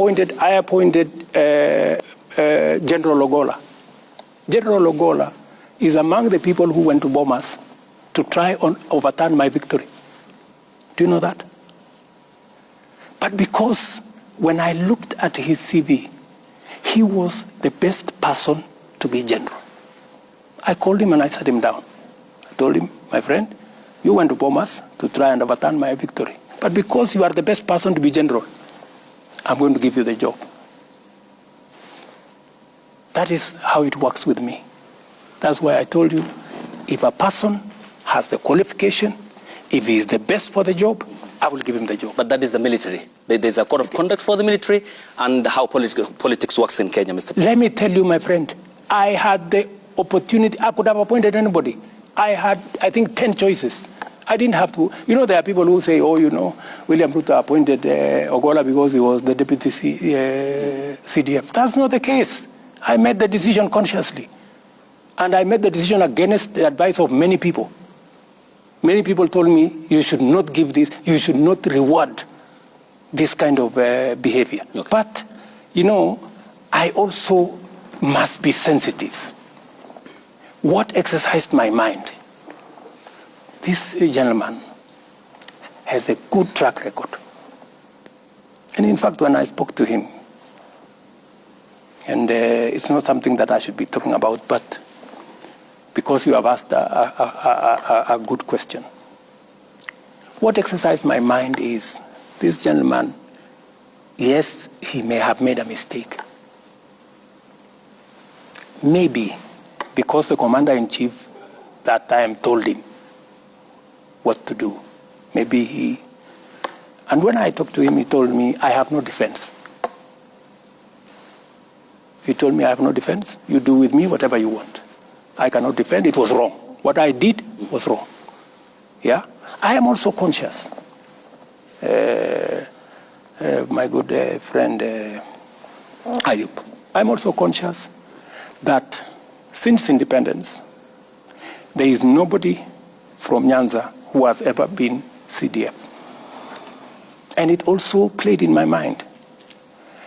I appointed General Ogola. General Ogola is among the people who went to Bomas to try and overturn my victory. Do you know that? But because when I looked at his CV, he was the best person to be general. I called him and I sat him down. I told him, my friend, you went to Bomas to try and overturn my victory. But because you are the best person to be general, I'm going to give you the job. That is how it works with me. That's why I told you, if a person has the qualification, if he is the best for the job, I will give him the job. But that is the military. There's a code of conduct for the military and how politics works in Kenya, Mr. President. Let me tell you, my friend, I had the opportunity. I could have appointed anybody. I had, I think, 10 choices. I didn't have to. You know, there are people who say, oh, you know, William Ruto appointed Ogola because he was the deputy CDF. That's not the case. I made the decision consciously. And I made the decision against the advice of many people. Many people told me, you should not give this, you should not reward this kind of behavior. Okay. But, you know, I also must be sensitive. What exercised my mind? This gentleman has a good track record. And in fact, when I spoke to him, and it's not something that I should be talking about, but because you have asked a good question. What exercised my mind is, this gentleman, yes, he may have made a mistake. Maybe because the commander-in-chief that time told him what to do. Maybe he... And when I talked to him, he told me, I have no defense. He told me, I have no defense. You do with me whatever you want. I cannot defend. It was wrong. What I did was wrong. Yeah? I am also conscious. My good friend Ayub, I'm also conscious that since independence, there is nobody from Nyanza who has ever been CDF. And it also played in my mind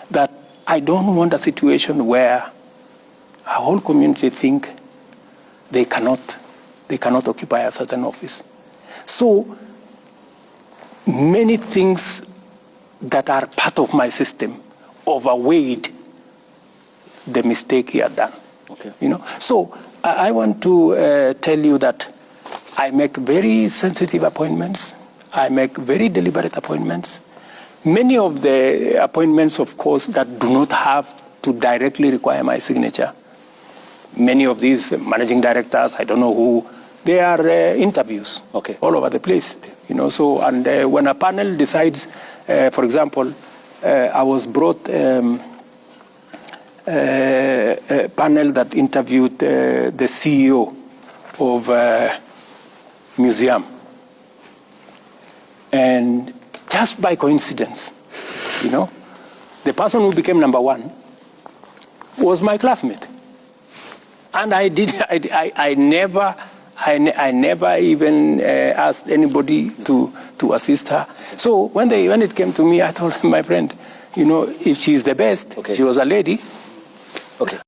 that I don't want a situation where a whole community think they cannot occupy a certain office. So many things that are part of my system overweighed the mistake he had done. Okay. You know? So I want to tell you that I make very sensitive appointments. I make very deliberate appointments. Many of the appointments, of course, that do not have to directly require my signature. Many of these managing directors, I don't know who, they are interviews all over the place. Okay. You know, so, and when a panel decides, for example, I was brought a panel that interviewed the CEO of museum. And just by coincidence, you know, the person who became number one was my classmate. And I never even asked anybody to assist her. So when it came to me, I told my friend, you know, if she's the best, she was a lady. Okay.